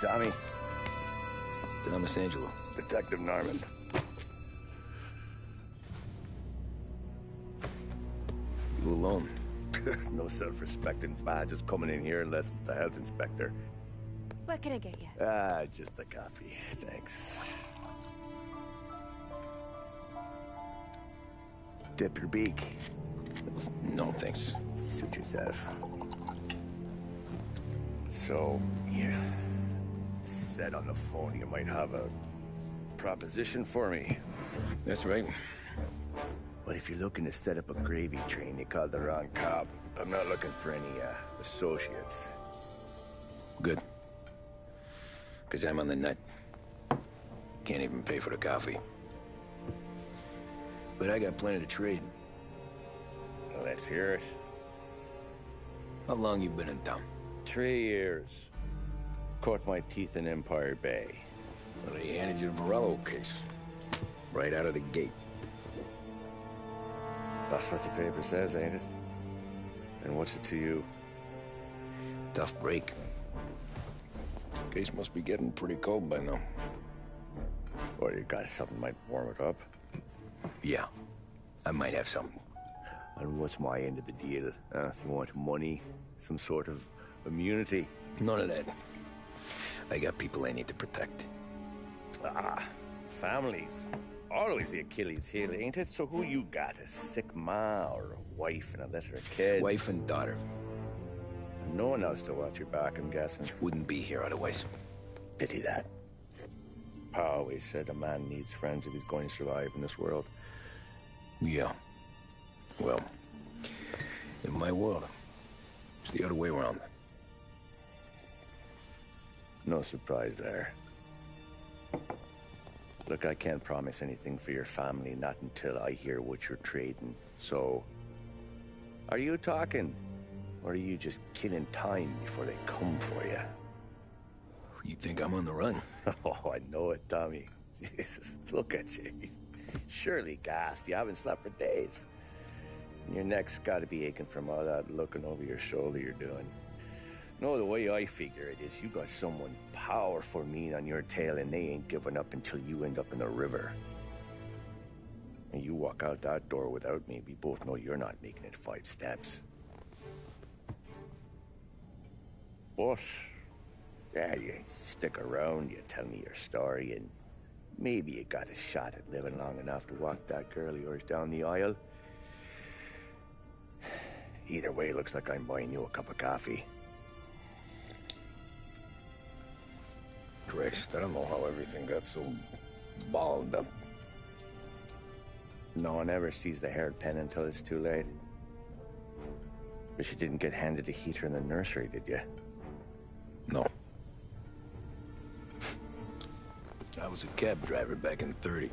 Tommy. Thomas Angelo. Detective Norman. You alone? No self-respecting badges coming in here unless it's the health inspector. What can I get you? Just a coffee. Thanks. Dip your beak. No, thanks. Suit yourself. So, you said on the phone you might have a proposition for me. That's right. Well, if you're looking to set up a gravy train, you called the wrong cop. I'm not looking for any, associates. Good. Because I'm on the nut. Can't even pay for the coffee. But I got plenty to trade. Well, let's hear it. How long you been in town? 3 years. Caught my teeth in Empire Bay. Well, they handed you the Morello case. Right out of the gate. That's what the paper says, ain't it? And what's it to you? Tough break. Case must be getting pretty cold by now. Or you got something might warm it up? Yeah, I might have something. And what's my end of the deal? You want money? Some sort of immunity? None of that. I got people I need to protect. Families. Always the Achilles heel, ain't it? So who you got? A sick ma or a wife and a litter of kids? Wife and daughter. No one else to watch your back, I'm guessing. Wouldn't be here otherwise. Pity that. Pa always said a man needs friends if he's going to survive in this world. Yeah. Well, in my world, it's the other way around. No surprise there. Look, I can't promise anything for your family, not until I hear what you're trading. So, are you talking? Or are you just killing time before they come for you? You think I'm on the run? Oh, I know it, Tommy. Jesus, look at you. Surely gassed. You haven't slept for days. And your neck's got to be aching from all that looking over your shoulder you're doing. No, the way I figure it is you got someone powerful mean on your tail and they ain't giving up until you end up in the river. And you walk out that door without me, we both know you're not making it 5 steps. But, yeah, you stick around, you tell me your story, and maybe you got a shot at living long enough to walk that girl of yours down the aisle. Either way, looks like I'm buying you a cup of coffee. Christ, I don't know how everything got so balled up. No one ever sees the haired pen until it's too late. But you didn't get handed a heater in the nursery, did you? No. I was a cab driver back in '30.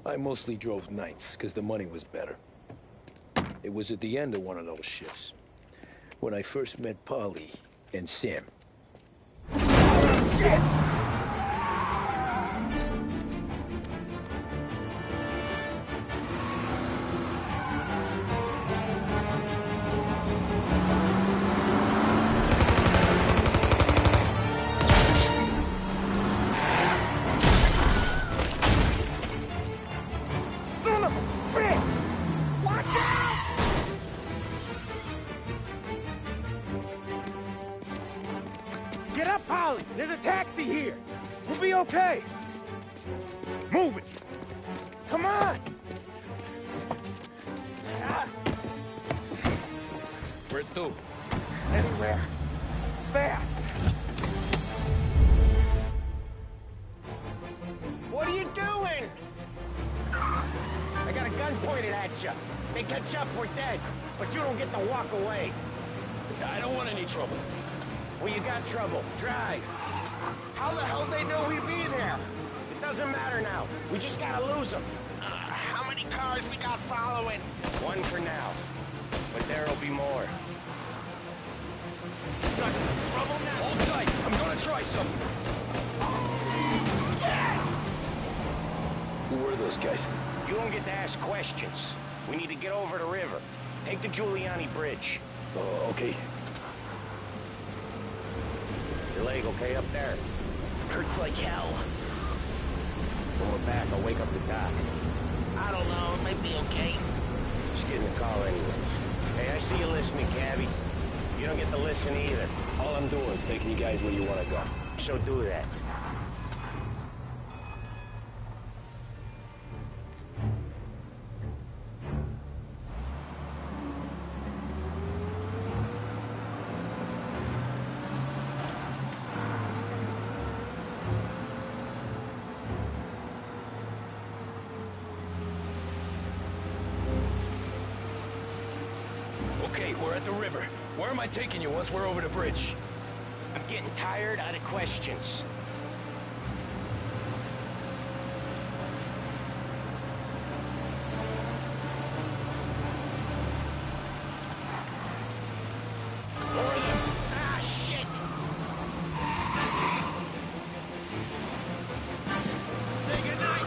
I mostly drove nights, because the money was better. It was at the end of one of those shifts, when I first met Polly and Sam. Shit! Get up, Polly! There's a taxi here! We'll be okay! Move it! Come on! Where to? Anywhere. Fast! What are you doing? I got a gun pointed at you. They catch up, we're dead. But you don't get to walk away. I don't want any trouble. Well, you got trouble. Drive. How the hell they know we'd be there? It doesn't matter now. We just gotta lose them. How many cars we got following? One for now. But there'll be more. Got some trouble now? Hold tight. I'm gonna try something. Yeah! Who were those guys? You don't get to ask questions. We need to get over the river. Take the Giuliani Bridge. Oh, okay. Your leg okay up there? Hurts like hell. When we're back, I'll wake up the doc. I don't know, it might be okay. Just getting the call anyways. Hey, I see you listening, Cabby. You don't get to listen either. All I'm doing is taking you guys where you want to go. So do that. Okay, we're at the river. Where am I taking you once we're over the bridge? I'm getting tired out of questions. Lower them. Ah, shit! Say goodnight,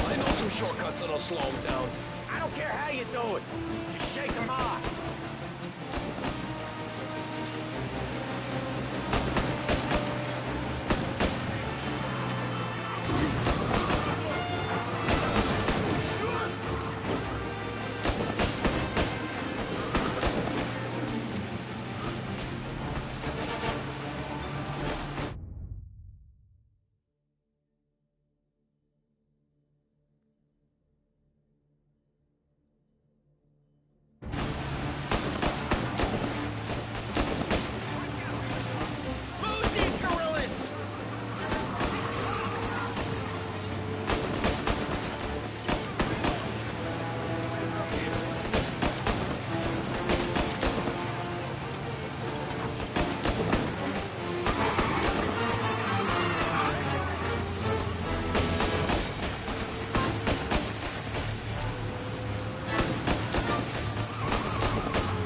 I know some shortcuts that'll slow them down. I don't care how you do it. Just shake them off. move these gorillas!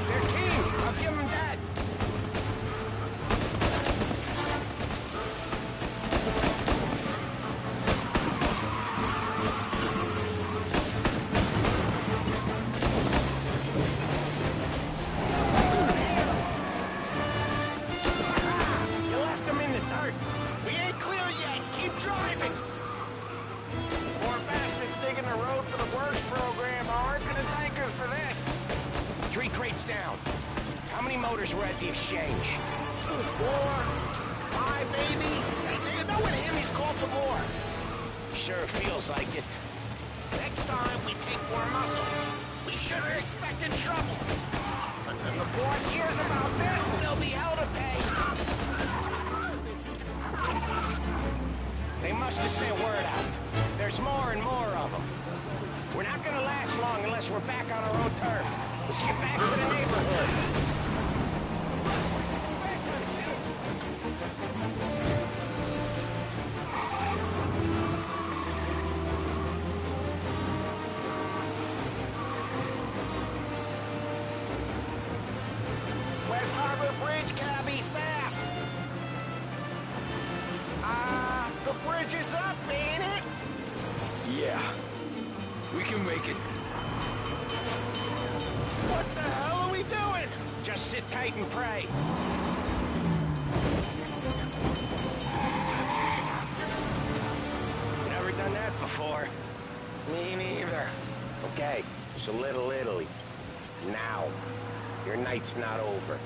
They're keen. I'll give them that. You left them in the dirt. We ain't clear yet, keep driving! Poor bastards digging the road for the works program aren't gonna thank us for this. 3 crates down. How many motors were at the exchange? 4, 5, maybe. You know when Hemmy's call for more. Sure feels like it. Next time we take more muscle. We should have expected trouble. But when the boss hears about this, there'll be hell to pay. They must have sent word out. There's more and more of them. We're not gonna last long unless we're back on our own turf. Let's get back to the neighborhood. West Harbor Bridge, cabby, fast! The bridge is up, ain't it? Yeah. We can make it. What the hell are we doing? Just sit tight and pray. Never done that before. Me neither. Okay, so Little Italy. Now. Your night's not over.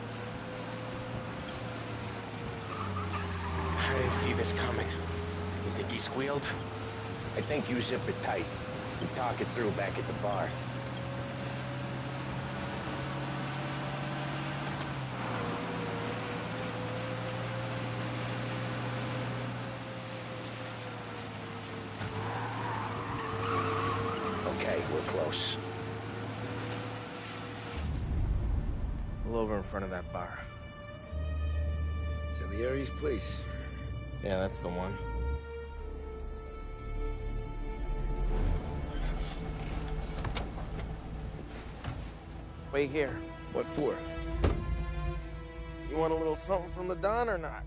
I didn't see this coming. You think he squealed? I think you zip it tight. We talk it through back at the bar. Okay, we're close. Pull over in front of that bar. Salieri's place. Yeah, that's the one. Wait here. What for? You want a little something from the Don or not?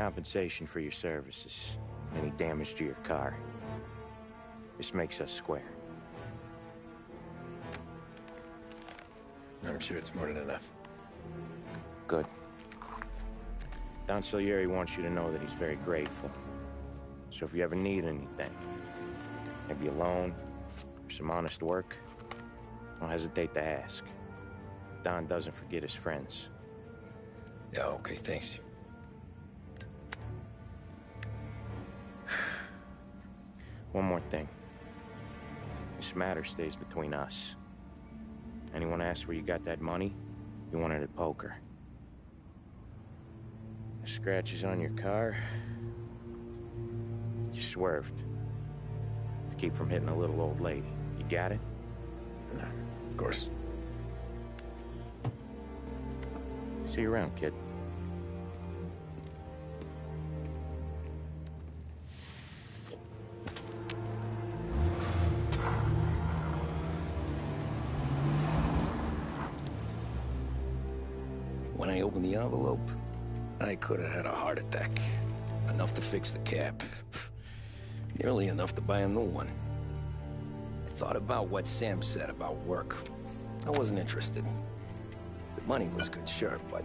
compensation for your services. Any damage to your car. This makes us square. I'm sure it's more than enough. Good. Don Salieri wants you to know that he's very grateful. So if you ever need anything, maybe a loan or some honest work, don't hesitate to ask. Don doesn't forget his friends. Yeah, okay, thanks. One more thing. This matter stays between us. Anyone asks where you got that money, you won it at poker. The scratches on your car, you swerved to keep from hitting a little old lady. You got it? No, of course. See you around, kid. When I opened the envelope, I could have had a heart attack. Enough to fix the cap. Nearly enough to buy a new one. I thought about what Sam said about work. I wasn't interested. The money was good, sure, but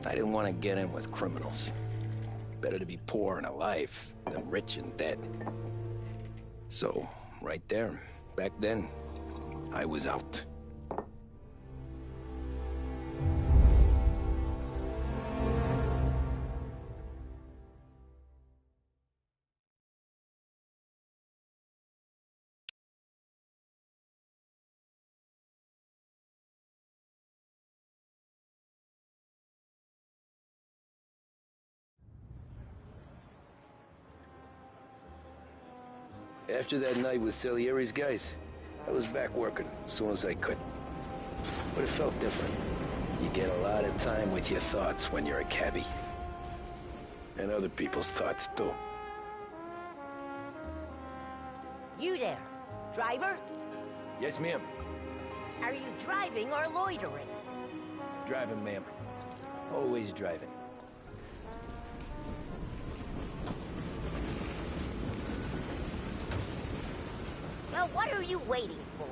I didn't want to get in with criminals. Better to be poor and alive than rich and dead. So, right there, back then, I was out. After that night with Salieri's guys, I was back working as soon as I could. But it felt different. You get a lot of time with your thoughts when you're a cabbie. And other people's thoughts, too. You there, driver? Yes, ma'am. Are you driving or loitering? Driving, ma'am. Always driving. Well, what are you waiting for?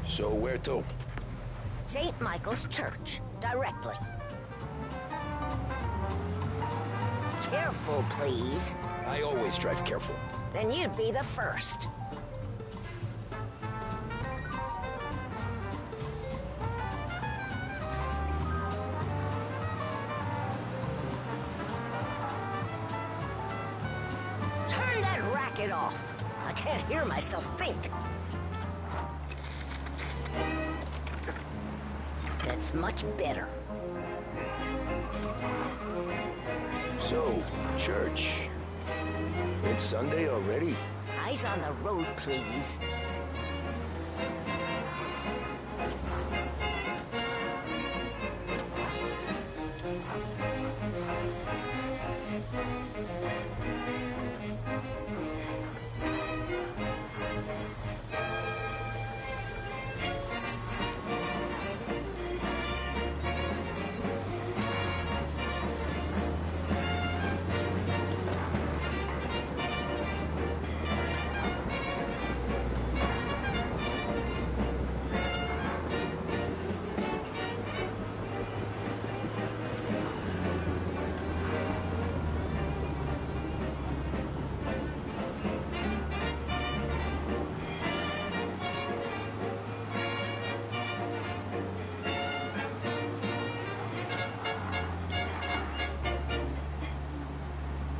So where to? St. Michael's Church, directly. Careful, please. I always drive careful. Then you'd be the first. Turn that racket off. I can't hear myself think. That's much better. So, church. It's Sunday already? Eyes on the road, please.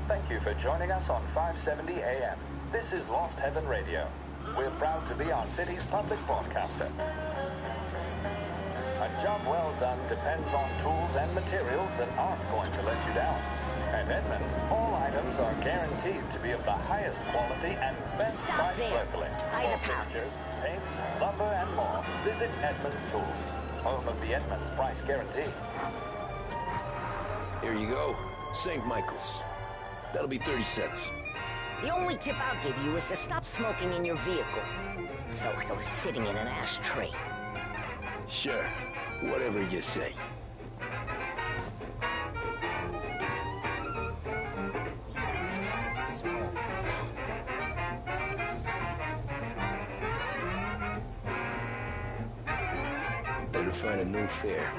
Thank you for joining us on 570 AM. This is Lost Heaven Radio. We're proud to be our city's public broadcaster. A job well done depends on tools and materials that aren't going to let you down. At Edmunds, all items are guaranteed to be of the highest quality and best Stop price there. locally. By the For pound. fixtures, paints, lumber, and more, visit Edmunds Tools, home of the Edmunds price guarantee. Here you go. St. Michael's. That'll be 30 cents. The only tip I'll give you is to stop smoking in your vehicle. I felt like I was sitting in an ashtray. Sure. Whatever you say. Better find a new fare.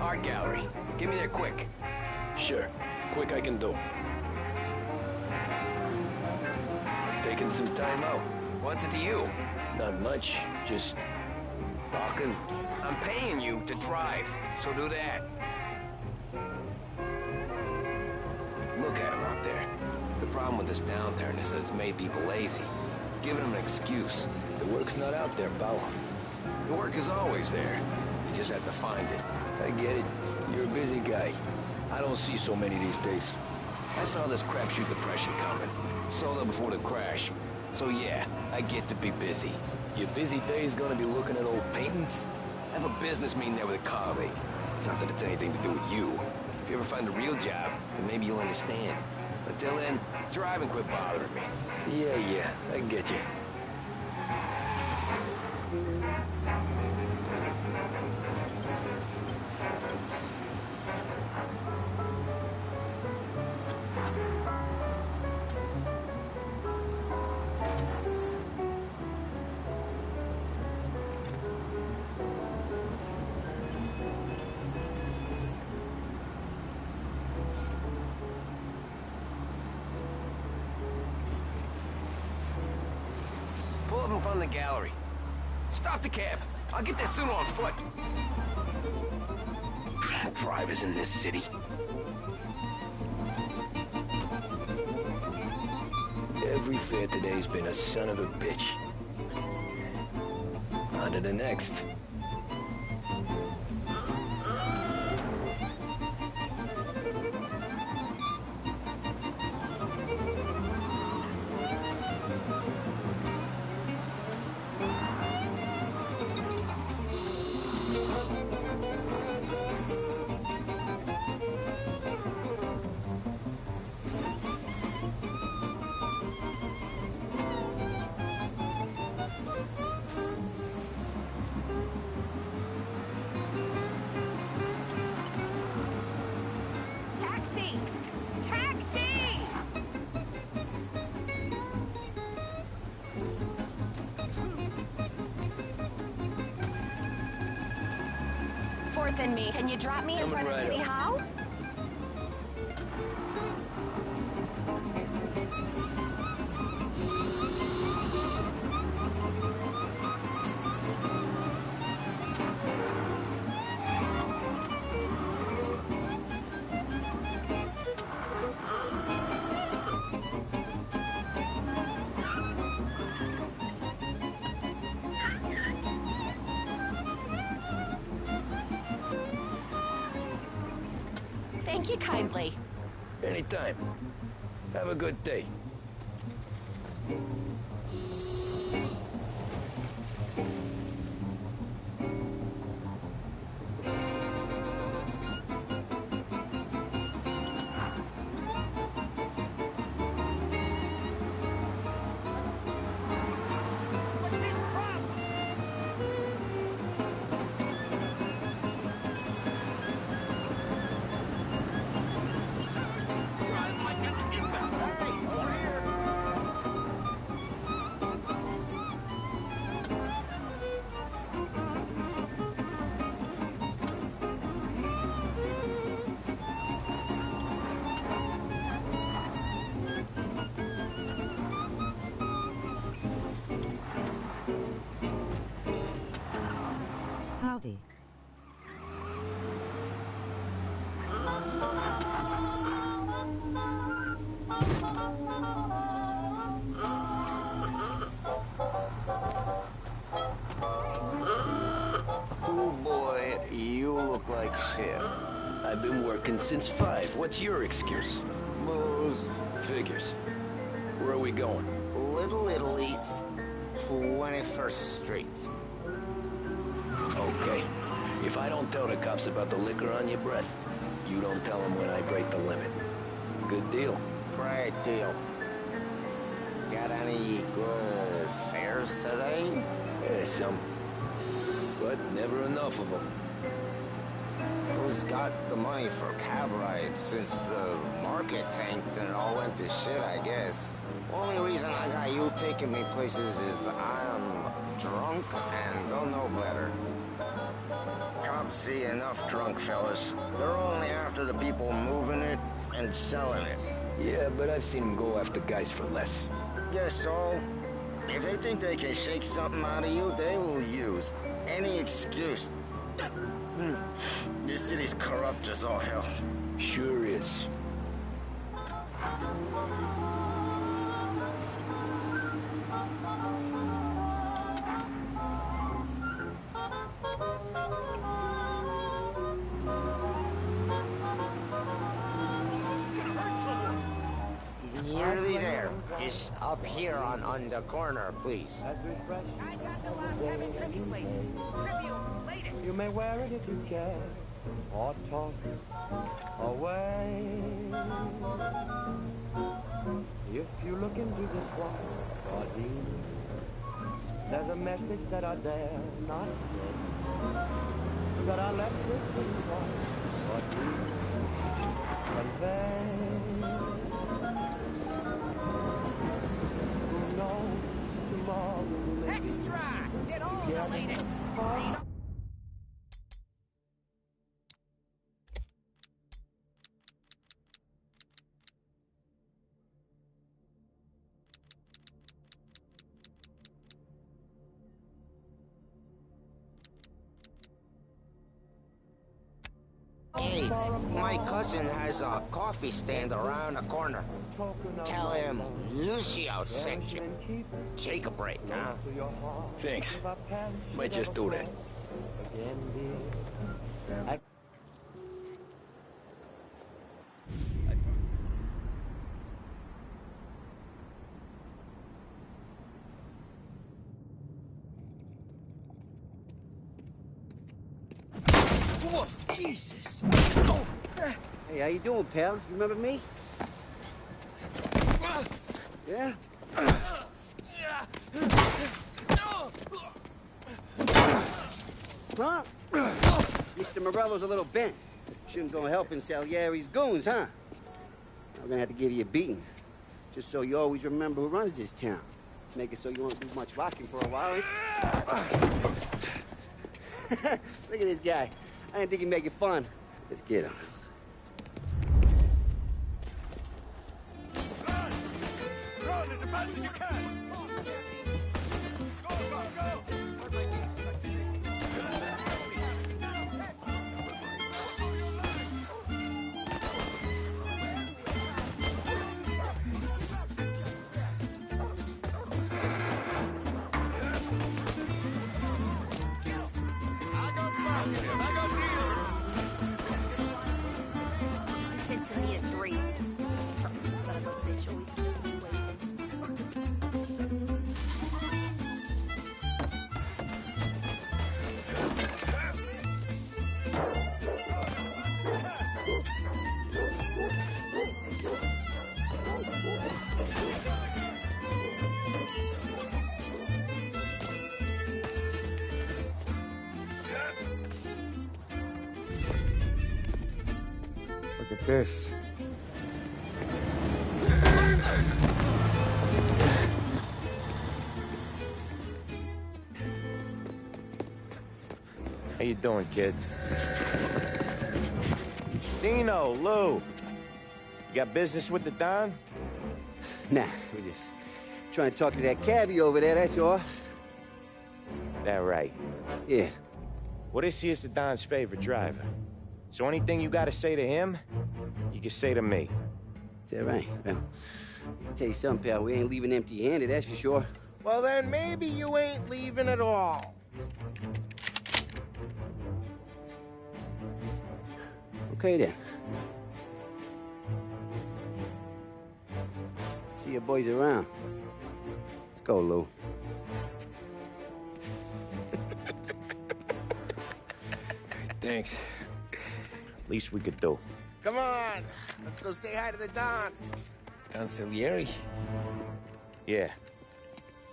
Art gallery. Get me there quick. Sure. Quick I can do. Taking some time out. What's it to you? Not much. Just talking. I'm paying you to drive, so do that. Look at him out there. The problem with this downturn is that it's made people lazy. Giving them an excuse. The work's not out there, pal. The work is always there. You just have to find it. I get it. You're a busy guy. I don't see so many these days. I saw this crapshoot depression coming. Sold out before the crash. So yeah, I get to be busy. Your busy day's gonna be looking at old paintings? I have a business meeting there with a colleague. Not that it's anything to do with you. If you ever find a real job, then maybe you'll understand. Until then, drive and quit bothering me. Yeah, I get you. Pull up in front of the gallery. Stop the cab. I'll get there sooner on foot. Drivers in this city. Every fare today's been a son of a bitch. On to the next. Taxi! Taxi! 4th and me. Can you drop me in Coming front of right City up. Hall? Thank you kindly. Anytime. Have a good day. What's his problem? Drive like a kid. Hey, over here. here? I've been working since 5. What's your excuse? Booze. Figures. Where are we going? Little Italy, 21st Street. Okay. If I don't tell the cops about the liquor on your breath, you don't tell them when I break the limit. Good deal. Great deal. Got any good fares today? Yeah, some. But never enough of them. Who's got the money for cab rides since the market tanked and it all went to shit, I guess? Only reason I got you taking me places is I'm drunk and don't know better. Cops see enough drunk fellas. They're only after the people moving it and selling it. Yeah, but I've seen them go after guys for less. Guess so. If they think they can shake something out of you, they will use any excuse. This city's corrupt as all hell. Sure is. Nearly there. Just up here on the corner, please. I got the last 7 tricky places. Tribute, latest. You may wear it if you care, or toss away. If you look into this body, there's a message that I dare not say, that I left this body convey. Who knows tomorrow may be. Extra! Get all the latest. Hey, my cousin has a coffee stand around the corner. Tell him Lucio sent you. Take a break, huh? Thanks. Might just do that. Whoa, Jesus! Oh. Hey, how you doing, pal? You remember me? Yeah? Huh? Mr. Morello's a little bent. Shouldn't go helping Salieri's goons, huh? I'm gonna have to give you a beating. Just so you always remember who runs this town. Make it so you won't do much rocking for a while. Look at this guy. I didn't think he'd make it fun. Let's get him. Run as fast as you can! Go, go, go! Start my gates. Sent to me at 3. Fucking son of a bitch, always keeping me waiting. Look at this. How you doing, kid? Dino, Lou. You got business with the Don? Nah, we're just trying to talk to that cabbie over there, that's all. That right? Yeah. Well, this here's the Don's favorite driver. So anything you gotta say to him, you can say to me. Is that right? Well, I'll tell you something, pal. We ain't leaving empty-handed, that's for sure. Well, then maybe you ain't leaving at all. Okay then. See your boys around. Let's go, Lou. Thanks. Least we could do. Come on, let's go say hi to the Don. Don Salieri? Yeah.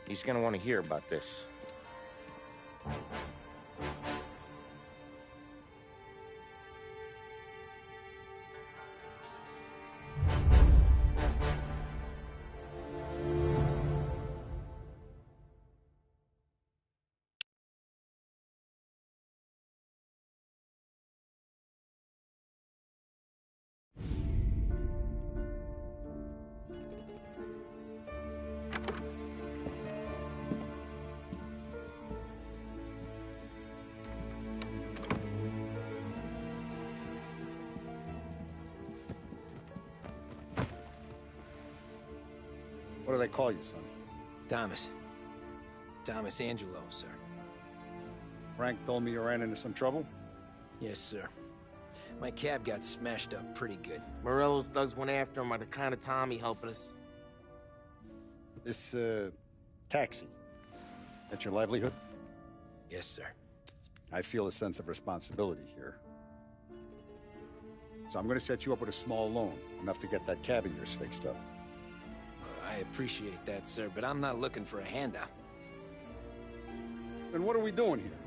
He's gonna want to hear about this. What do they call you, son? Thomas. Thomas Angelo, sir. Frank told me you ran into some trouble? Yes, sir. My cab got smashed up pretty good. Morello's thugs went after him on account of Tommy helping us. This, taxi, that's your livelihood? Yes, sir. I feel a sense of responsibility here. So I'm gonna set you up with a small loan, enough to get that cab of yours fixed up. I appreciate that, sir, but I'm not looking for a handout. Then what are we doing here?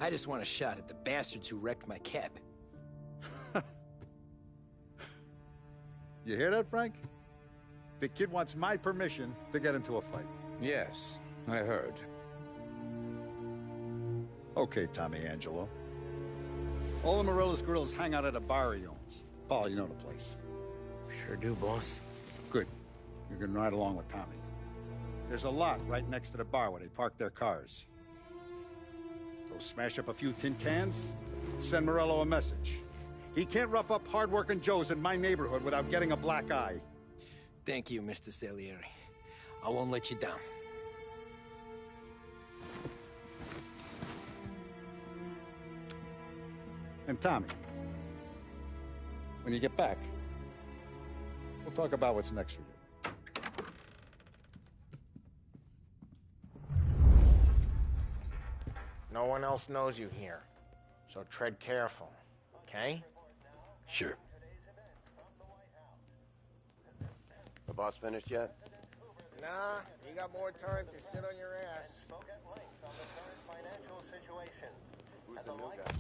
I just want a shot at the bastards who wrecked my cab. You hear that, Frank? The kid wants my permission to get into a fight. Yes, I heard. Okay, Tommy Angelo. All the Morello's girls hang out at a bar he owns. Paul, you know the place. Sure do, boss. Good. You can ride along with Tommy. There's a lot right next to the bar where they park their cars. Go smash up a few tin cans, send Morello a message. He can't rough up hard-working Joes in my neighborhood without getting a black eye. Thank you, Mr. Salieri. I won't let you down. And Tommy, when you get back, we'll talk about what's next for you. No one else knows you here, so tread careful, okay? Sure. The boss finished yet? Nah, you got more time to sit on your ass. Who's the new guy?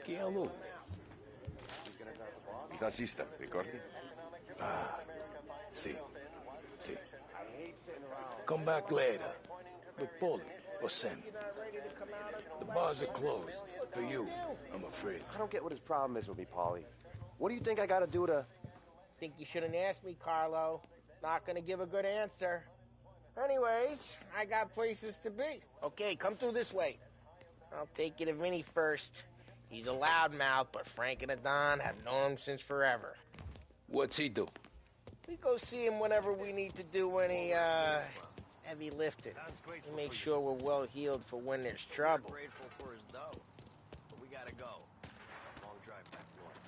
Chi è lui? Il tassista, ricordi? Ah, sì, sì. Come back later. With Paulie or Sam. The bars are closed. For you, I'm afraid. I don't get what his problem is with me, Paulie. What do you think I gotta do to... Think you shouldn't ask me, Carlo. Not gonna give a good answer. Anyways, I got places to be. Okay, come through this way. I'll take you to Vinny first. He's a loudmouth, but Frank and the Don have known him since forever. What's he do? We go see him whenever we need to do any, heavy lifting. We make sure we're well healed for when there's trouble. Grateful for his dough, but we gotta go. Long drive back north.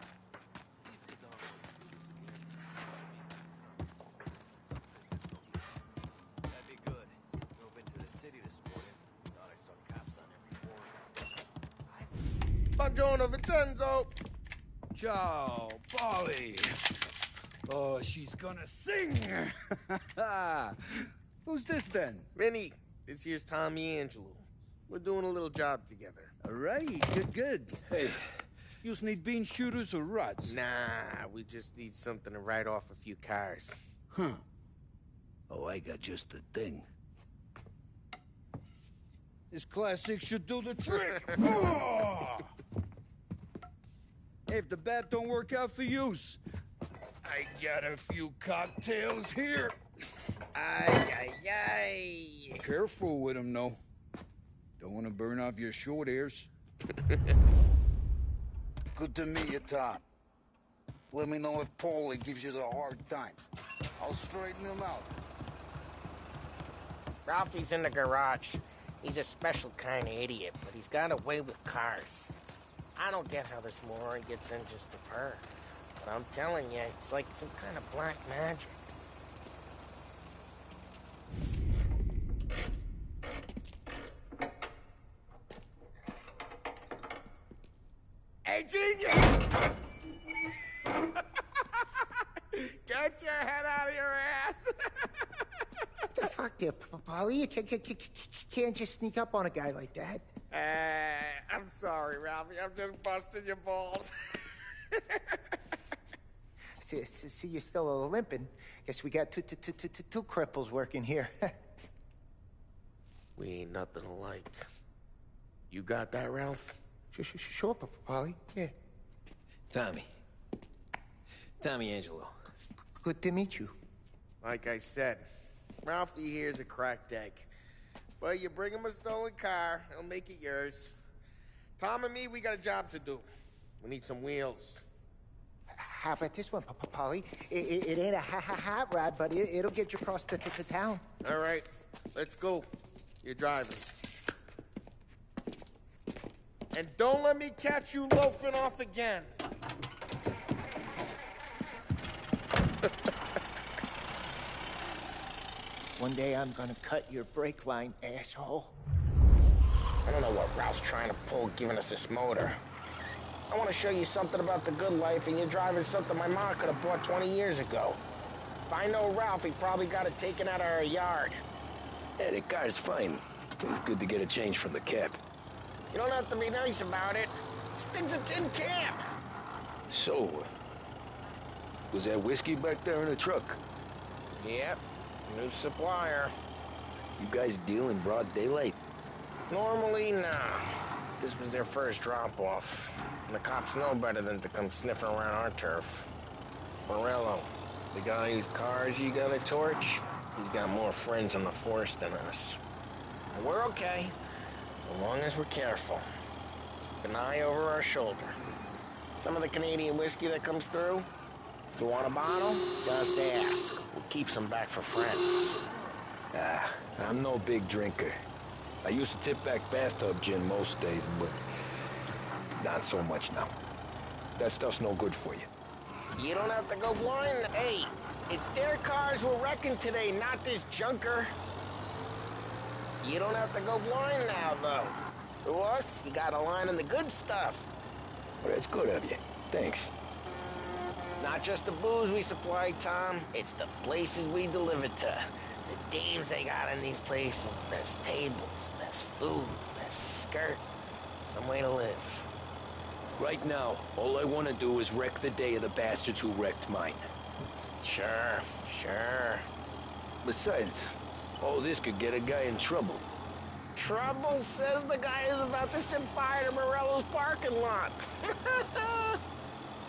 That'd be good. Drove into the city this morning. Thought I saw cops on every corner. Buongiorno, Vincenzo! Ciao, Polly. Oh, she's gonna sing. Who's this then? Vinny, this here's Tommy Angelo. We're doing a little job together. All right, good. Hey, you need bean shooters or rods? Nah, we just need something to write off a few cars. Huh. Oh, I got just the thing. This classic should do the trick. Oh! Hey, if the bat don't work out for use, I got a few cocktails here. Ay, ay, ay. Careful with them, though. Don't want to burn off your short hairs. Good to meet you, Tom. Let me know if Paulie gives you the hard time. I'll straighten him out. Ralphie's in the garage. He's a special kind of idiot, but he's got a way with cars. I don't get how this moron gets in just a purr. But I'm telling you, it's like some kind of black magic. Hey, genius! Get your head out of your ass! What the fuck there, Polly? You can't just sneak up on a guy like that. I'm sorry, Ralphie. I'm just busting your balls. See, you're still limping. Guess we got two cripples working here. We ain't nothing alike. You got that, Ralph? Sure, Polly. Yeah. Tommy Angelo. Good to meet you. Like I said, Ralphie here's a cracked egg. But you bring him a stolen car, he'll make it yours. Tom and me, we got a job to do. We need some wheels. How about this one, Polly? It ain't a hot rod, but it'll get you across to town. All right, let's go. You're driving. And don't let me catch you loafing off again. One day I'm gonna cut your brake line, asshole. I don't know what Ralph's trying to pull giving us this motor. I want to show you something about the good life, and you're driving something my mom could have bought 20 years ago. If I know Ralph, he probably got it taken out of our yard. Yeah, the car's fine. It's good to get a change from the cab. You don't have to be nice about it. This thing's a tin can. So, was that whiskey back there in the truck? Yep, new supplier. You guys deal in broad daylight? Normally, nah. This was their first drop-off. And the cops know better than to come sniffing around our turf. Morello, the guy whose cars you got a torch, he's got more friends on the force than us. And we're okay, so long as we're careful. Keep an eye over our shoulder. Some of the Canadian whiskey that comes through, if you want a bottle, just ask. We'll keep some back for friends. I'm no big drinker. I used to tip back bathtub gin most days, but not so much now. That stuff's no good for you. You don't have to go blind. Hey, it's their cars we're wrecking today, not this junker. You don't have to go blind now, though. To us, you got a line on the good stuff. Well, that's good of you. Thanks. Not just the booze we supply, Tom. It's the places we deliver to. The dames they got in these places. There's tables, there's food, there's skirt. Some way to live. Right now, all I want to do is wreck the day of the bastards who wrecked mine. Sure. Besides, all this could get a guy in trouble. Trouble says the guy is about to set fire to Morello's parking lot.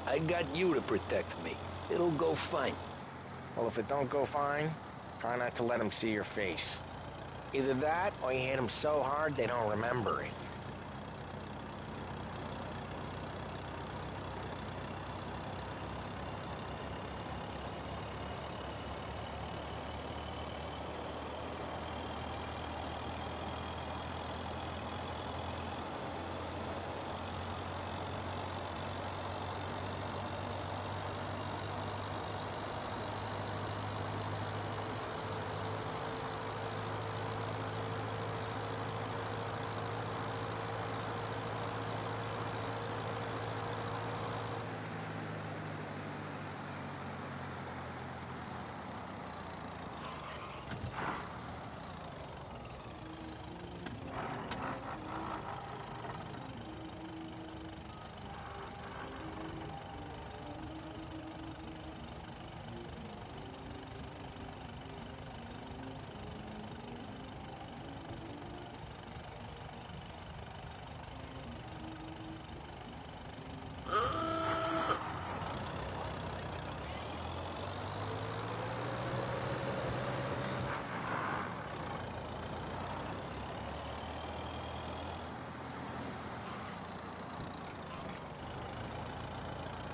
I got you to protect me. It'll go fine. Well, if it don't go fine, try not to let them see your face. Either that, or you hit them so hard they don't remember it.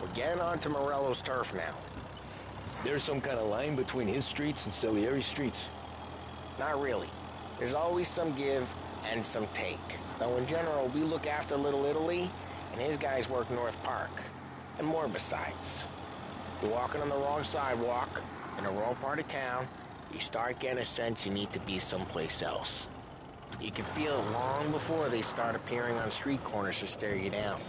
We're getting onto Morello's turf now. There's some kind of line between his streets and Salieri's streets? Not really. There's always some give, and some take. Though in general, we look after Little Italy, and his guys work North Park. And more besides. You're walking on the wrong sidewalk, in the wrong part of town, you start getting a sense you need to be someplace else. You can feel it long before they start appearing on street corners to stare you down.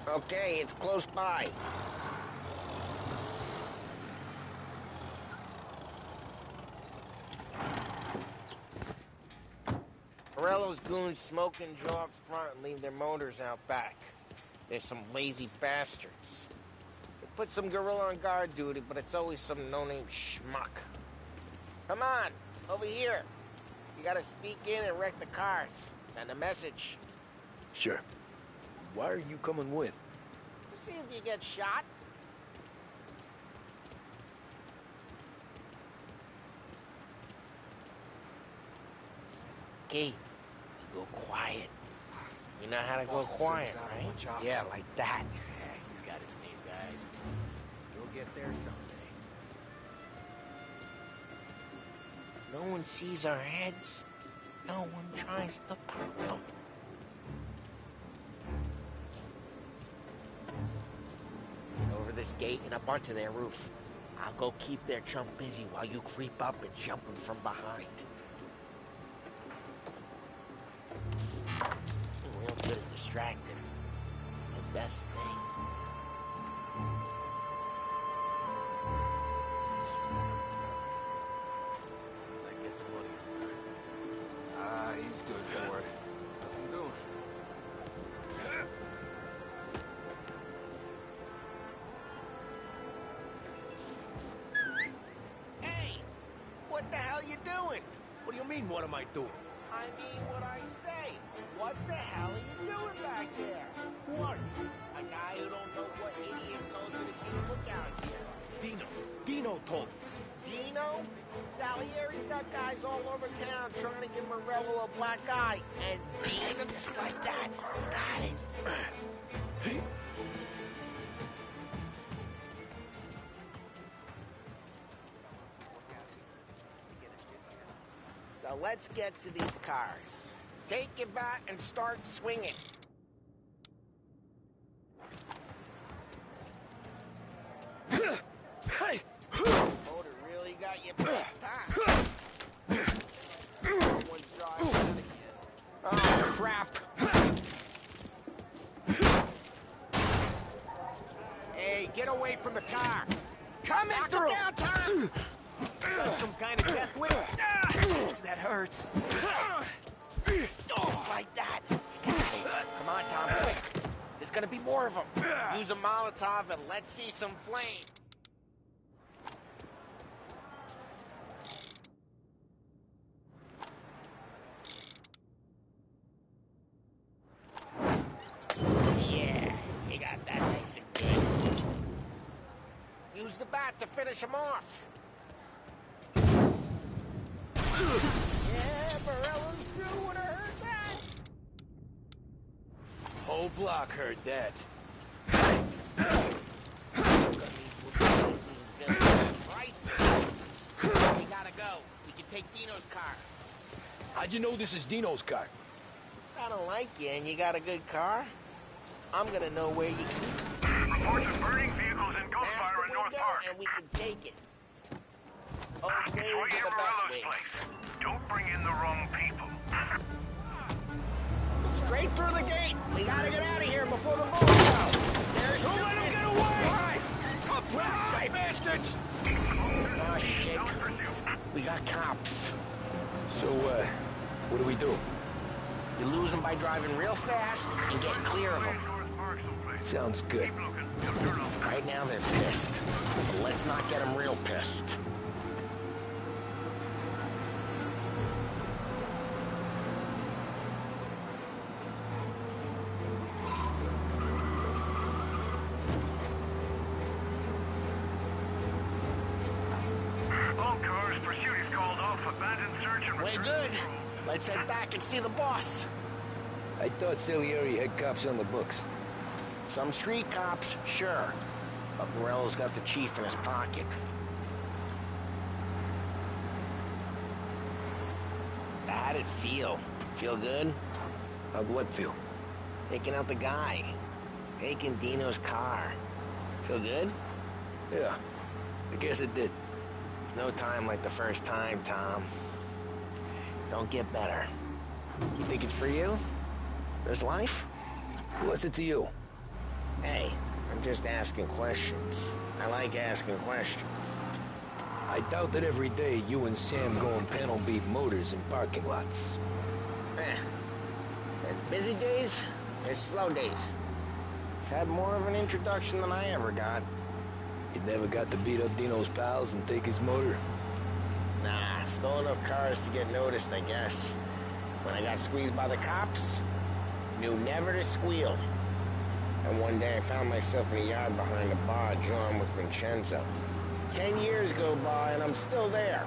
Okay, it's close by. Morello's goons smoke and Joe up front and leave their motors out back. They're some lazy bastards. They put some gorilla on guard duty, but it's always some no-name schmuck. Come on, over here. You gotta sneak in and wreck the cars. Send a message. Sure. Why are you coming with? To see if you get shot. Okay, you go quiet. You know how to go quiet, right? Yeah, like that. Yeah, he's got his game, guys. You'll get there someday. If no one sees our heads, no one tries to pop them. Get over this gate and up onto their roof. I'll go keep their chump busy while you creep up and jump him from behind. Real good at distracting. It's my best thing. I get the money. Ah, he's good for it. Nothing doing. Hey! What the hell you doing? What do you mean, what am I doing? I mean what I say. What the hell are you doing back there? Who are you? A guy who don't know what idiot told you to keep a lookout here. Dino told me. Dino? Salieri's got guys all over town trying to give Morello a black eye. And Dino, just like that. You got it. So let's get to these cars. Take it back and start swinging. Hey! Motor really got you pissed, huh? Someone's driving out again. Oh, crap. Hey, get away from the car. Coming through. Knock it down, Tom. Got some kind of death whip? Jeez, that hurts. Just like that. You got it. Come on, Tom, quick. There's gonna be more of them. Use a Molotov and let's see some flame. Yeah, you got that nice and good. Use the bat to finish him off. Yeah, Morello's crew would have heard that. Whole block heard that. We gotta go. We can take Dino's car. How'd you know this is Dino's car? I don't like you and you got a good car. I'm gonna know where you can. Reports of burning vehicles and gunfire in North Park. And we can take it. Old ways Enjoy are your the best Morello's ways. place. Don't bring in the wrong people. Straight through the gate. We gotta get out of here before the bullets out. There's Don't let him get away! Drive! Drive, bastards! Oh, shit. We got cops. So, what do we do? You lose them by driving real fast and get clear of them. Sounds good. Right now they're pissed. But let's not get them real pissed. All cars, pursuit is called off. Abandoned search and Way return good. to patrols. Let's head back and see the boss. I thought Salieri had cops on the books. Some street cops, sure. But Morello's got the chief in his pocket. How'd it feel? Feel good? How'd what feel? Taking out the guy. Taking Dino's car. Feel good? Yeah, I guess it did. There's no time like the first time, Tom. Don't get better. You think it's for you? This life? What's it to you? Hey, I'm just asking questions. I like asking questions. I doubt that every day you and Sam go and panel beat motors in parking lots. There's busy days, there's slow days. I've had more of an introduction than I ever got. You never got to beat up Dino's pals and take his motor? Nah, stole enough cars to get noticed, I guess. When I got squeezed by the cops, knew never to squeal. And one day I found myself in a yard behind a bar drawn with Vincenzo. 10 years go by and I'm still there.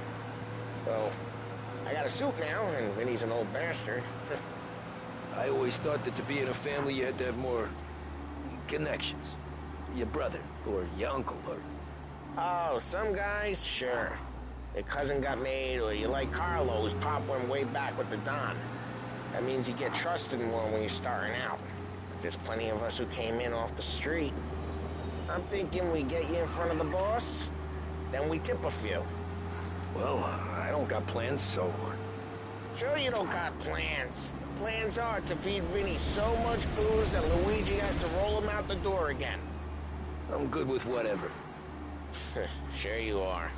So, I got a suit now, and Vinny's an old bastard. I always thought that to be in a family you had to have more connections. Your brother, or your uncle, or... Oh, some guys, sure. Your cousin got made, or you like Carlo's pop went way back with the Don. That means you get trusted more when you're starting out. There's plenty of us who came in off the street. I'm thinking we get you in front of the boss, then we tip a few. Well, I don't got plans, so... Sure you don't got plans. The plans are to feed Vinny so much booze that Luigi has to roll him out the door again. I'm good with whatever. Sure you are.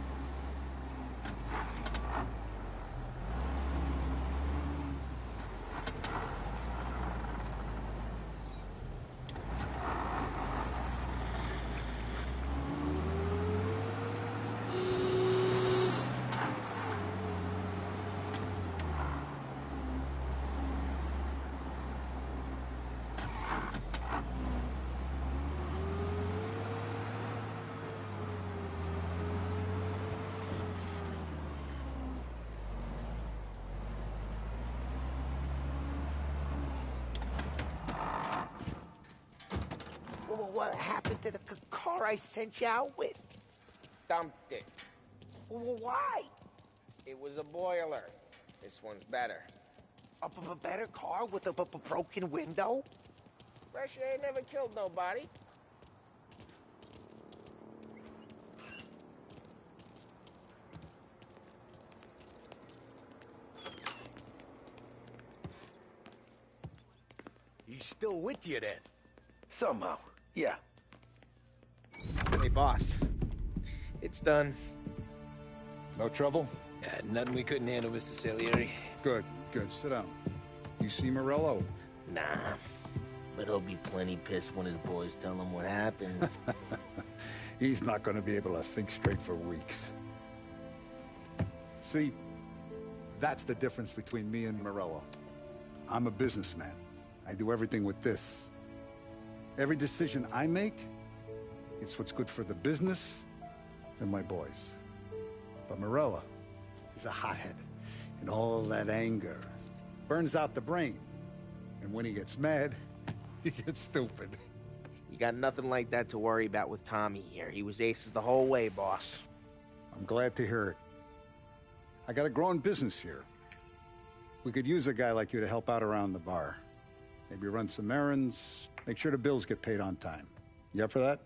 What happened to the car I sent you out with? Dumped it. Why? It was a boiler. This one's better. A better car with a broken window? Fresh air never killed nobody. He's still with you then? Somehow, yeah. Hey, boss. It's done. No trouble? Nothing we couldn't handle, Mr. Salieri. Good, good. Sit down. You see Morello? Nah. But he'll be plenty pissed when his boys tell him what happened. He's not going to be able to think straight for weeks. See, that's the difference between me and Morello. I'm a businessman. I do everything with this. Every decision I make, it's what's good for the business and my boys. But Morello is a hothead, and all that anger burns out the brain. And when he gets mad, he gets stupid. You got nothing like that to worry about with Tommy here. He was aces the whole way, boss. I'm glad to hear it. I got a growing business here. We could use a guy like you to help out around the bar. Maybe run some errands, make sure the bills get paid on time. You up for that?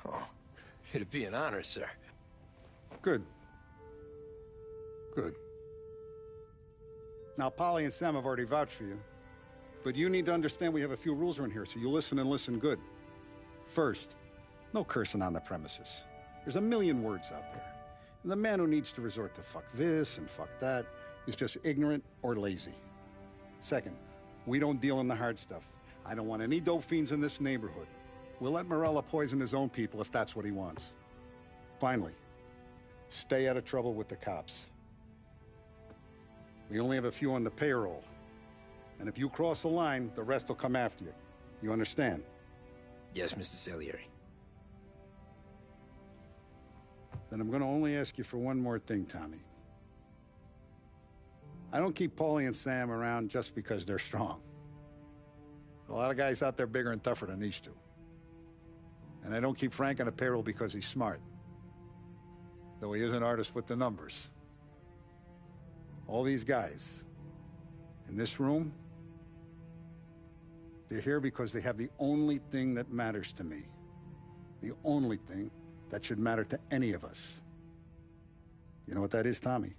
Oh, it'd be an honor, sir. Good. Good. Now, Polly and Sam have already vouched for you. But you need to understand we have a few rules around here, so you listen and listen good. First, no cursing on the premises. There's a million words out there. And the man who needs to resort to fuck this and fuck that is just ignorant or lazy. Second, we don't deal in the hard stuff. I don't want any dope fiends in this neighborhood. We'll let Morello poison his own people if that's what he wants. Finally, stay out of trouble with the cops. We only have a few on the payroll. And if you cross the line, the rest will come after you. You understand? Yes, Mr. Salieri. Then I'm going to only ask you for one more thing, Tommy. I don't keep Paulie and Sam around just because they're strong. A lot of guys out there bigger and tougher than these two. And I don't keep Frank on the payroll because he's smart. Though he is an artist with the numbers. All these guys in this room, they're here because they have the only thing that matters to me. The only thing that should matter to any of us. You know what that is, Tommy?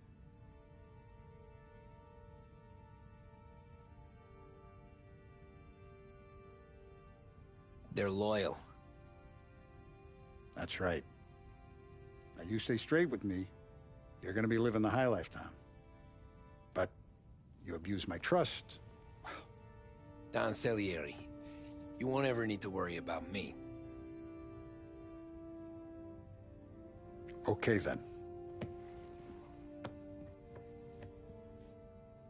They're loyal. That's right. Now, you stay straight with me, you're gonna be living the high life, Tom. But you abuse my trust. Don Salieri, you won't ever need to worry about me. Okay, then.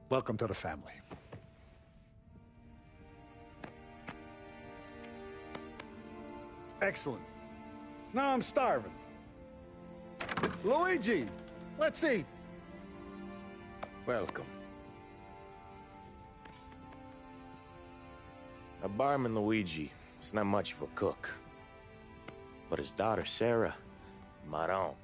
Welcome to the family. Excellent. Now I'm starving. Luigi, let's eat. Welcome. A barman Luigi is not much of a cook. But his daughter Sarah, Maron.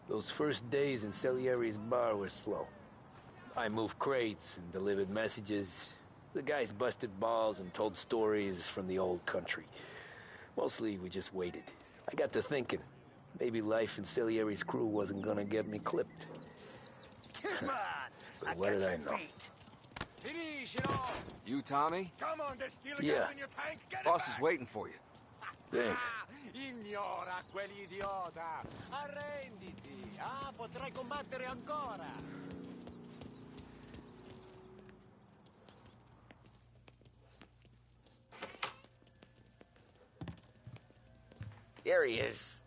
Those first days in Salieri's bar were slow. I moved crates and delivered messages. The guys busted balls and told stories from the old country. Mostly, we just waited. I got to thinking, maybe life in Salieri's crew wasn't gonna get me clipped. Come on! But what did I know? Finish it all! You, Tommy? Come on, there's steel Yeah. gas in your tank! Get Boss it is back. waiting for you. Thanks. Ignora quell'idiota! Arrenditi! Ah, potrai combattere ancora! There he is.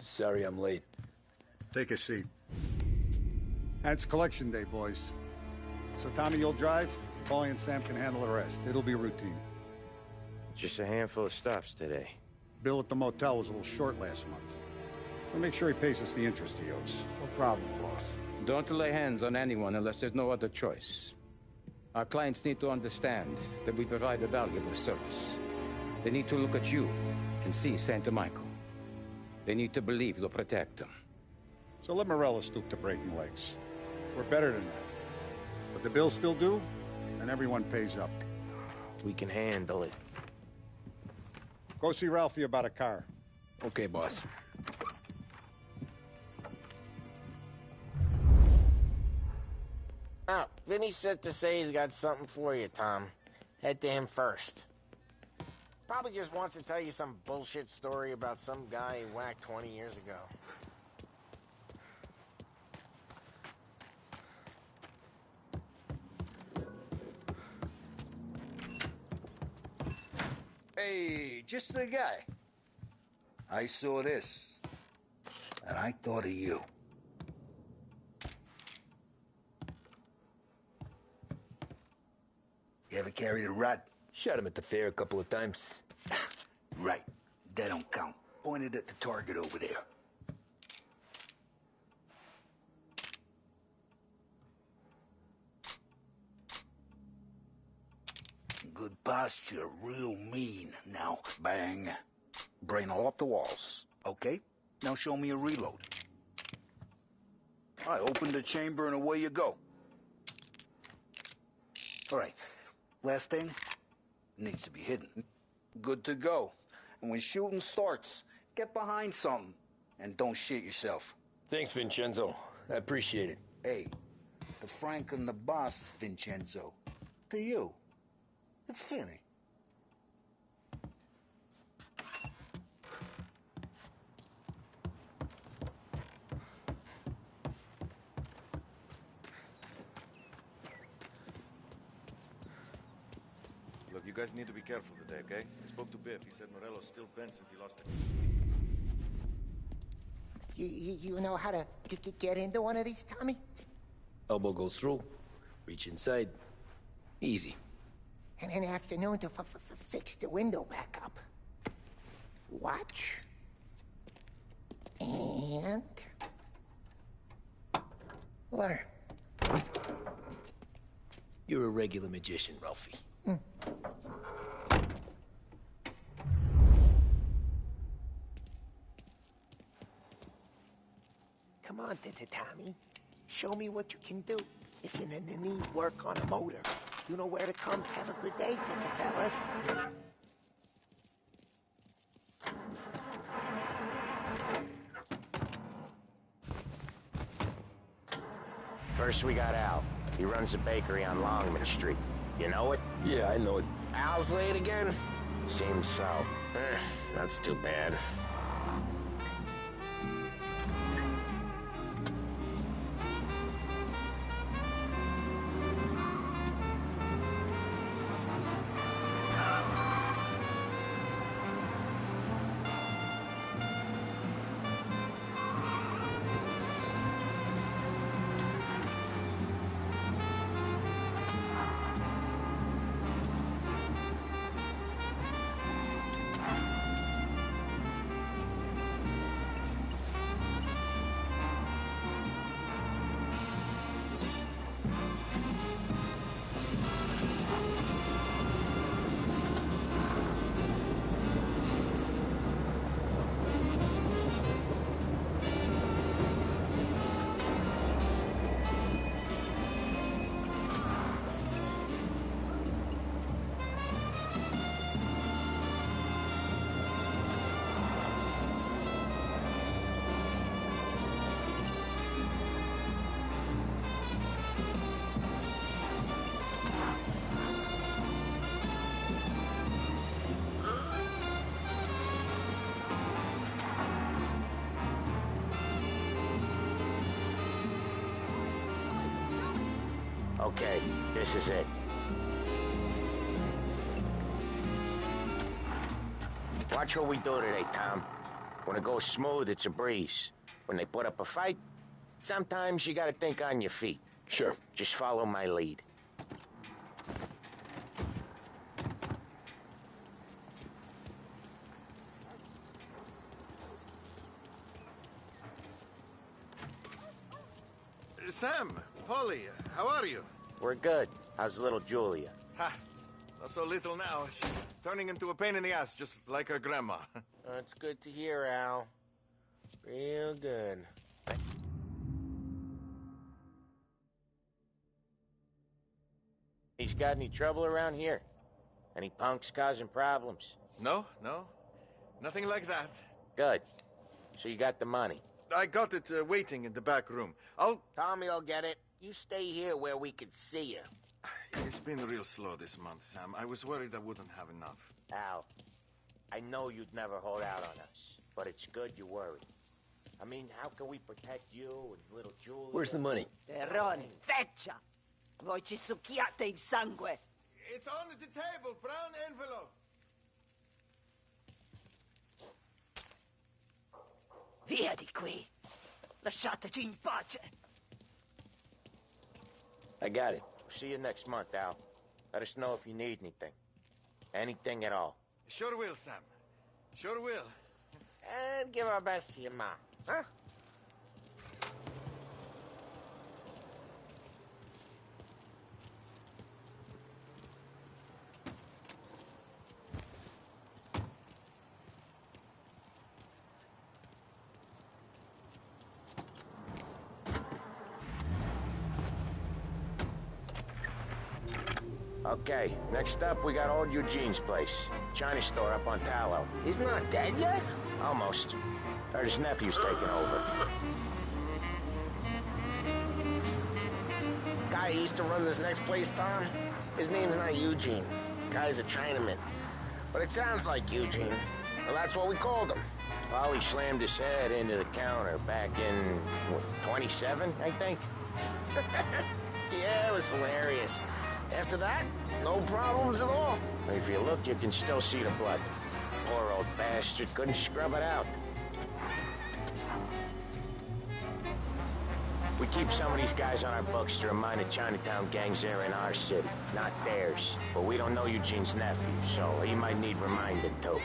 Sorry I'm late. Take a seat. And it's collection day, boys. So Tommy, you'll drive. Paulie and Sam can handle the rest. It'll be routine. Just a handful of stops today. Bill at the motel was a little short last month. So make sure he pays us the interest he owes. No problem, boss. Don't lay hands on anyone unless there's no other choice. Our clients need to understand that we provide a valuable service. They need to look at you and see Santa Michael. They need to believe you'll protect them. So let Morella stoop to breaking legs. We're better than that. But the bills still due, and everyone pays up. We can handle it. Go see Ralphie about a car. Okay, boss. Oh, Vinny said to say he's got something for you, Tom. Head to him first. Probably just wants to tell you some bullshit story about some guy he whacked 20 years ago. Hey, just the guy. I saw this, and I thought of you. ever carried a rod? Shot him at the fair a couple of times. Right. That don't count. Pointed at the target over there. Good posture, real mean. Now, bang. Brain all up the walls. Okay? Now show me a reload. I open the chamber and away you go. All right. Last thing. Needs to be hidden. Good to go. And when shooting starts, get behind something. And don't shit yourself. Thanks, Vincenzo. I appreciate it. Hey, the Frank and the boss, Vincenzo. To you. It's funny. Look, you guys need to be careful today, okay? I spoke to Biff. He said Morello's still bent since he lost it. You know how to get into one of these, Tommy? Elbow goes through. Reach inside. Easy. And an afternoon to fix the window back up. Watch. And... learn. You're a regular magician, Ralphie. Come on, Tommy. Show me what you can do. If you need work on a motor, you know where to come. Have a good day, fellas. First we got Al. He runs a bakery on Longman Street. You know it? Yeah, I know it. Al's late again? Seems so. That's too bad. Okay, this is it. Watch what we do today, Tom. When it goes smooth, it's a breeze. When they put up a fight, sometimes you gotta think on your feet. Sure. Just follow my lead. Sam, Polly, how are you? We're good. How's little Julia? Ha! Not so little now. She's turning into a pain in the ass, just like her grandma. That's good to hear, Al. Real good. He's got any trouble around here? Any punks causing problems? No. Nothing like that. Good. So you got the money? I got it waiting in the back room. Tommy'll get it. You stay here where we can see you. It's been real slow this month, Sam. I was worried I wouldn't have enough. Al, I know you'd never hold out on us, but it's good you worry. I mean, how can we protect you and little Julia? Where's the money? Terroni, feccia! Voi ci succhiate il sangue! It's on the table, brown envelope. Via di qui! Lasciateci in pace! I got it. See you next month, Al. Let us know if you need anything. Anything at all. Sure will, Sam. Sure will. And give our best to your mom, huh? Okay, next up we got old Eugene's place. China store up on Tallow. He's not dead yet? Almost. Heard his nephew's taking over. Guy who used to run this next place, Tom? His name's not Eugene. Guy's a Chinaman. But it sounds like Eugene. Well, that's what we called him. Well, he slammed his head into the counter back in, what, 27, I think? Yeah, it was hilarious. After that, no problems at all. If you look, you can still see the blood. Poor old bastard couldn't scrub it out. We keep some of these guys on our books to remind the Chinatown gangs they're in our city, not theirs. But we don't know Eugene's nephew, so he might need reminding too.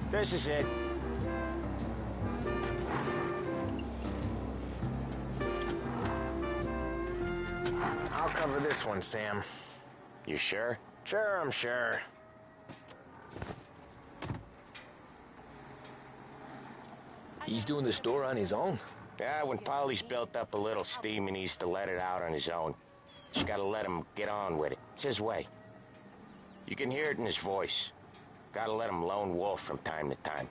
This is it. I'll cover this one, Sam. You sure? Sure, I'm sure. He's doing the store on his own? Yeah, when Polly's built up a little steam, he needs to let it out on his own. Just gotta let him get on with it. It's his way. You can hear it in his voice. Gotta let him lone wolf from time to time.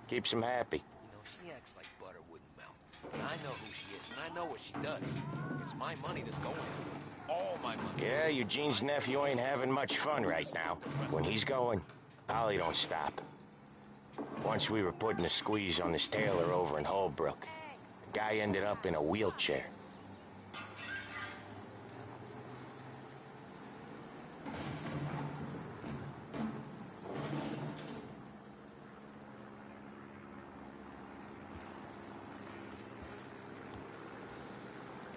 Keeps him happy. You know, she acts like butter wouldn't melt. But I know who she is, and I know what she does. It's my money that's going to her. All my money. Yeah, Eugene's nephew ain't having much fun right now. When he's going, Polly don't stop. Once we were putting a squeeze on this tailor over in Holbrook. The guy ended up in a wheelchair.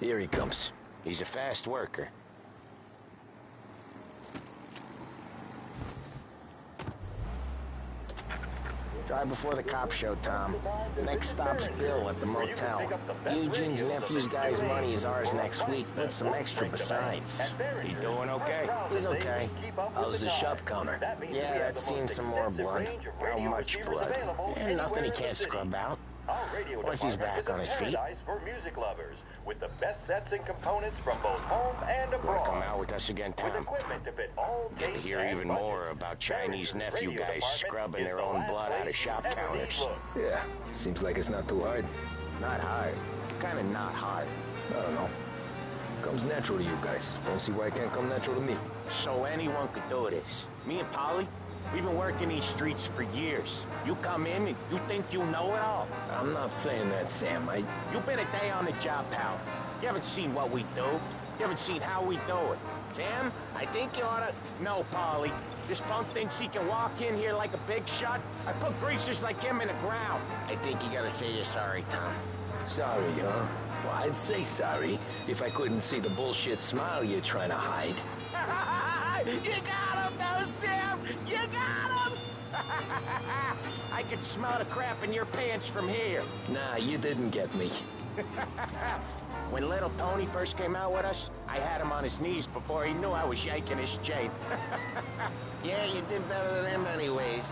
Here he comes. He's a fast worker. Drive before the cops show, Tom. Next stop's Bill at the motel. Eugene's nephew's guy's money is ours next week, with some extra besides. He doing okay? He's okay. How's the shop counter? Yeah, that's seen some more blood. How much blood? And nothing he can't scrub out. Once he's back on his feet. For music lovers. with the best sets and components from both home and abroad. Come out with us again, Tom? With equipment to fit all Get to hear even more about Chinese nephew guys scrubbing their own blood out of shop counters. Yeah, seems like it's not too hard. Not hard. Kind of not hard. I don't know. Comes natural to you guys. Don't see why it can't come natural to me. So anyone could do this. Me and Polly, we've been working these streets for years. You come in and you think you know it all. I'm not saying that, Sam. You've been a day on the job, pal. You haven't seen what we do. You haven't seen how we do it. Sam, I think you oughta... No, Polly. This punk thinks he can walk in here like a big shot. I put greasers like him in the ground. I think you gotta say you're sorry, Tom. Sorry, huh? Well, I'd say sorry if I couldn't see the bullshit smile you're trying to hide. You got him, though, Sam! You got him! I can smell the crap in your pants from here. Nah, you didn't get me. When little Tony first came out with us, I had him on his knees before he knew I was yanking his chain. Yeah, you did better than him anyways.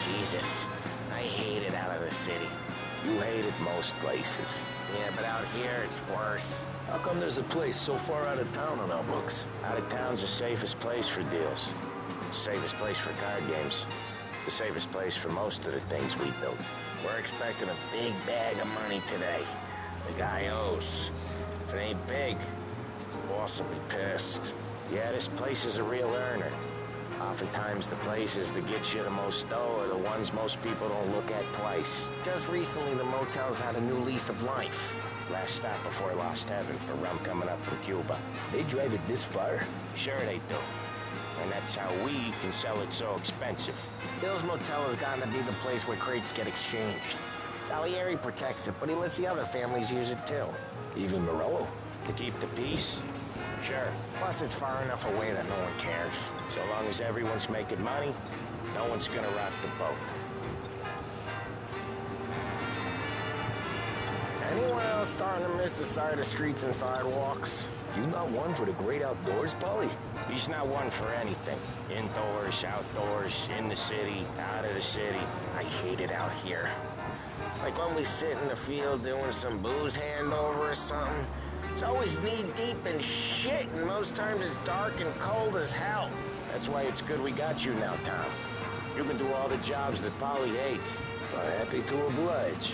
Jesus, I hate it out of the city. You hate it most places. Yeah, but out here it's worse. How come there's a place so far out of town on our books? Out of town's the safest place for deals. The safest place for card games. The safest place for most of the things we build. We're expecting a big bag of money today. The guy owes. If it ain't big, the boss will be pissed. Yeah, this place is a real earner. Oftentimes the places that get you the most dough are the ones most people don't look at twice. Just recently, the motel's had a new lease of life. Last stop before Lost Heaven for rum coming up from Cuba. They drive it this far? Sure they do. And that's how we can sell it so expensive. Bill's Motel has gotten to be the place where crates get exchanged. Salieri protects it, but he lets the other families use it too. Even Morello? To keep the peace? Sure. Plus, it's far enough away that no one cares. So long as everyone's making money, no one's gonna rock the boat. Anyone else starting to miss the side of streets and sidewalks? You not one for the great outdoors, Polly? He's not one for anything. Indoors, outdoors, in the city, out of the city. I hate it out here. Like when we sit in the field doing some booze handover or something. It's always knee-deep in shit, and most times it's dark and cold as hell. That's why it's good we got you now, Tom. You can do all the jobs that Polly hates. I'm happy to oblige.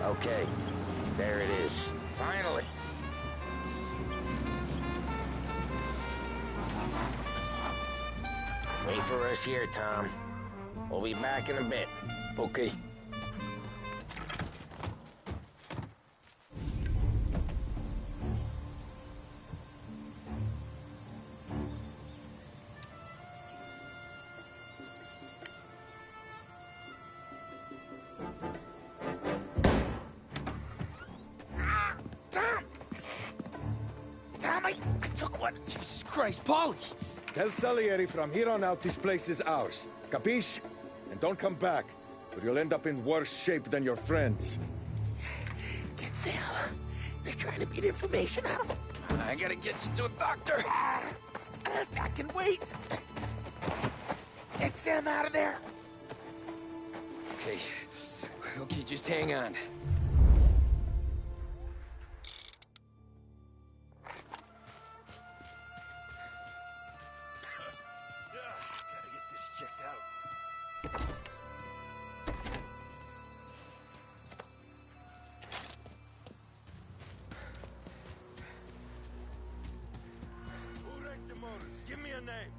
Okay, there it is. Finally. Wait for us here, Tom. We'll be back in a bit. Okay. Jesus Christ, Polly! Tell Salieri from here on out this place is ours. Capiche? And don't come back, or you'll end up in worse shape than your friends. Get Sal. They're trying to beat information out of him. I gotta get you to a doctor. I can wait. Get Sam out of there. Okay. Okay, just hang on. Give me a name.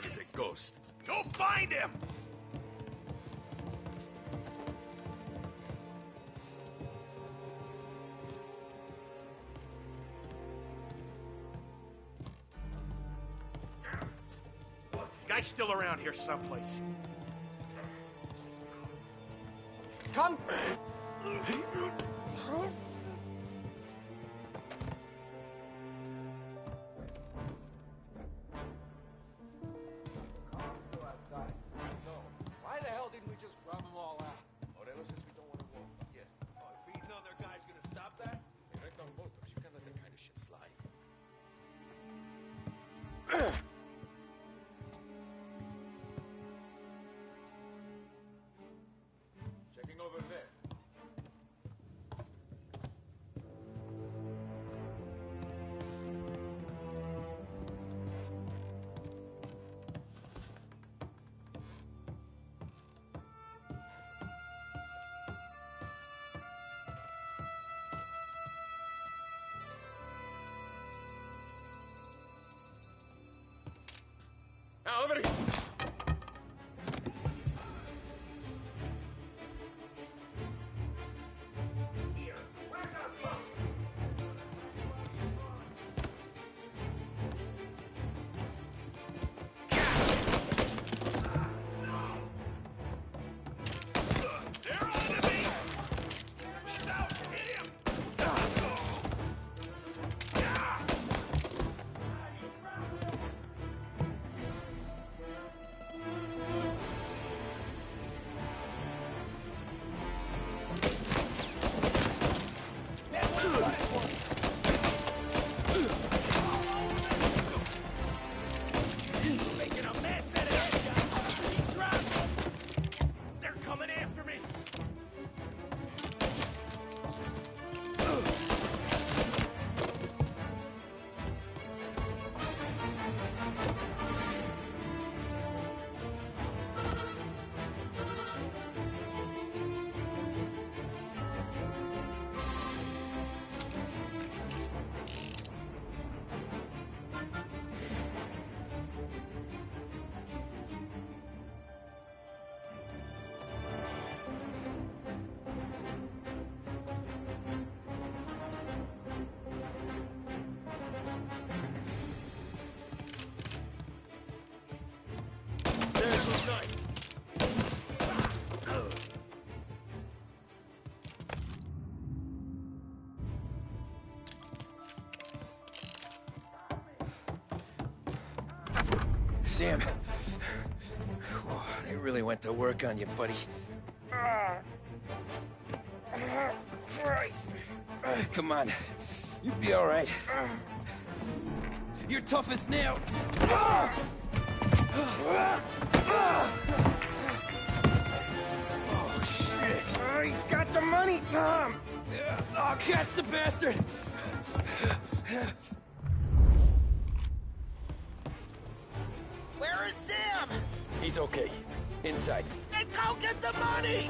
He's a ghost. Go find him! Guy's still around here someplace. Come! Why the hell didn't we just rub them all out? Morelos says we don't want to walk. Yeah. Oh, beating on their guy's gonna stop that? Hey, right on both of us. You can't let that kind of shit slide. Checking over there. Now, over here. Making a mess out of it! He dropped! They're coming after me! Sam. They really went to work on you, buddy. Christ! Come on. You'll be all right. You're tough as nails. Oh, shit. He's got the money, Tom! Oh, catch the bastard! Where is Sam? He's okay. Inside. Then go get the money!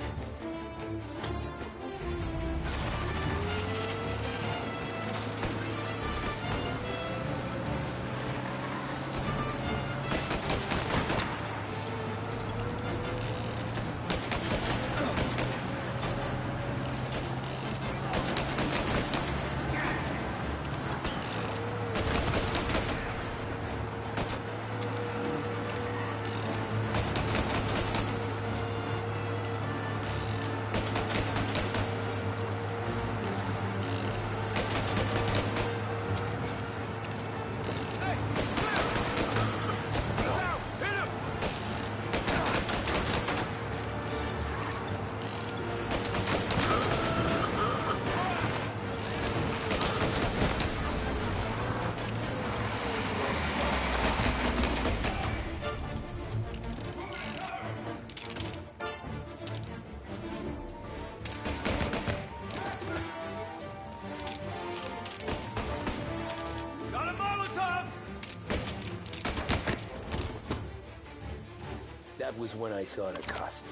That was when I saw the cost.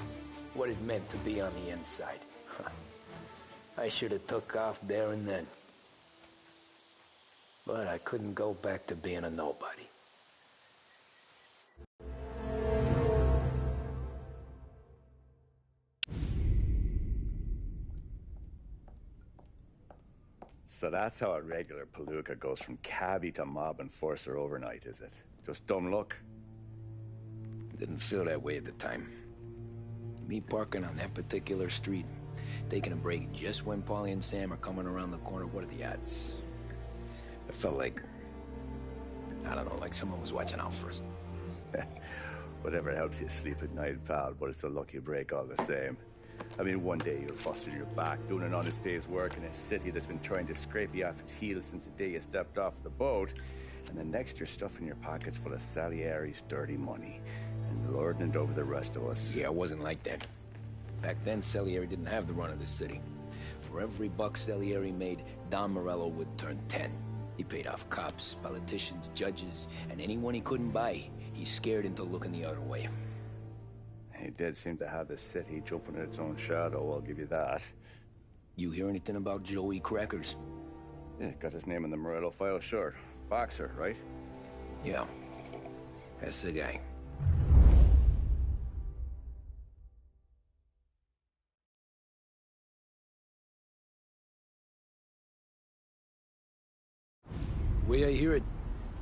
What it meant to be on the inside. I should have took off there and then. But I couldn't go back to being a nobody. So that's how a regular palooka goes from cabbie to mob enforcer overnight, is it? Just dumb luck? Didn't feel that way at the time. Me parking on that particular street, taking a break just when Paulie and Sam are coming around the corner, what are the odds? I felt like, I don't know, like someone was watching out for us. Whatever helps you sleep at night, pal, but it's a lucky break all the same. I mean, one day you're busting your back, doing an honest day's work in a city that's been trying to scrape you off its heels since the day you stepped off the boat, and the next you're stuffing your pockets full of Salieri's dirty money and lording it over the rest of us. Yeah, it wasn't like that. Back then, Salieri didn't have the run of the city. For every buck Salieri made, Don Morello would turn 10. He paid off cops, politicians, judges, and anyone he couldn't buy, he scared into looking the other way. He did seem to have the city jumping in its own shadow, I'll give you that. You hear anything about Joey Crackers? Yeah, got his name in the Morello file, sure. Boxer, right? Yeah, that's the guy. The way I hear it,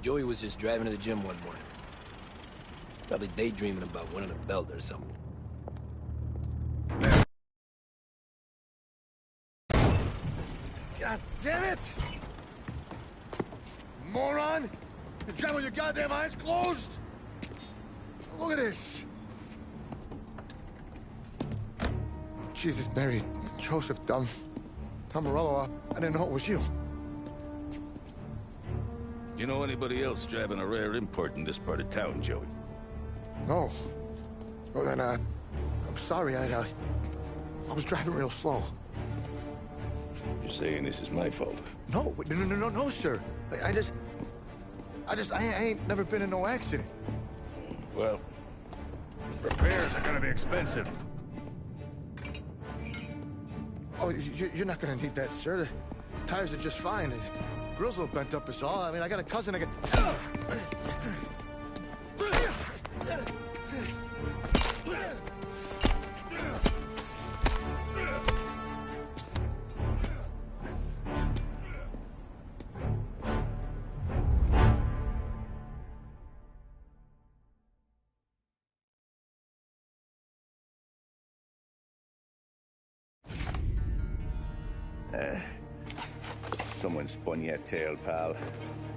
Joey was just driving to the gym one morning. Probably daydreaming about winning a belt or something. God damn it! Moron! You're driving with your goddamn eyes closed? Look at this! Jesus, Mary, Joseph, Tom Morello, I didn't know it was you. You know anybody else driving a rare import in this part of town, Joey? No. Well, then, I'm sorry, I was driving real slow. You're saying this is my fault? No, no, sir. I ain't never been in no accident. Well, repairs are gonna be expensive. Oh, you're not gonna need that, sir. The tires are just fine. The grill's a little bent up is all. I mean, I got a cousin I can... Someone spun you a tail, pal.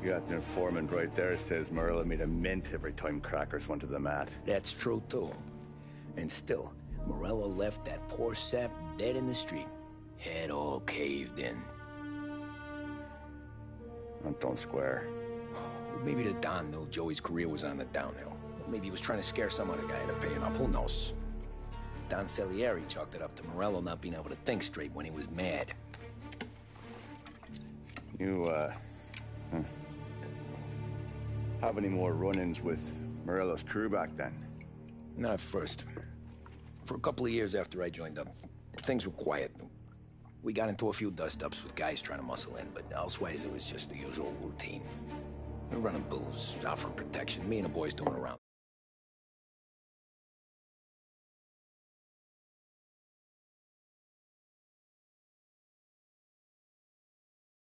You got an informant right there says Morello made a mint every time Crackers went to the mat. That's true, too. And still, Morello left that poor sap dead in the street. Head all caved in. Don't square. Maybe the Don knew Joey's career was on the downhill. Maybe he was trying to scare some other guy into paying up. Who knows? Don Salieri chalked it up to Morello not being able to think straight when he was mad. You, have any more run-ins with Morello's crew back then? Not at first. For a couple of years after I joined up, things were quiet. We got into a few dust-ups with guys trying to muscle in, but elsewise it was just the usual routine. We're running booze, offering protection, me and the boys doing around.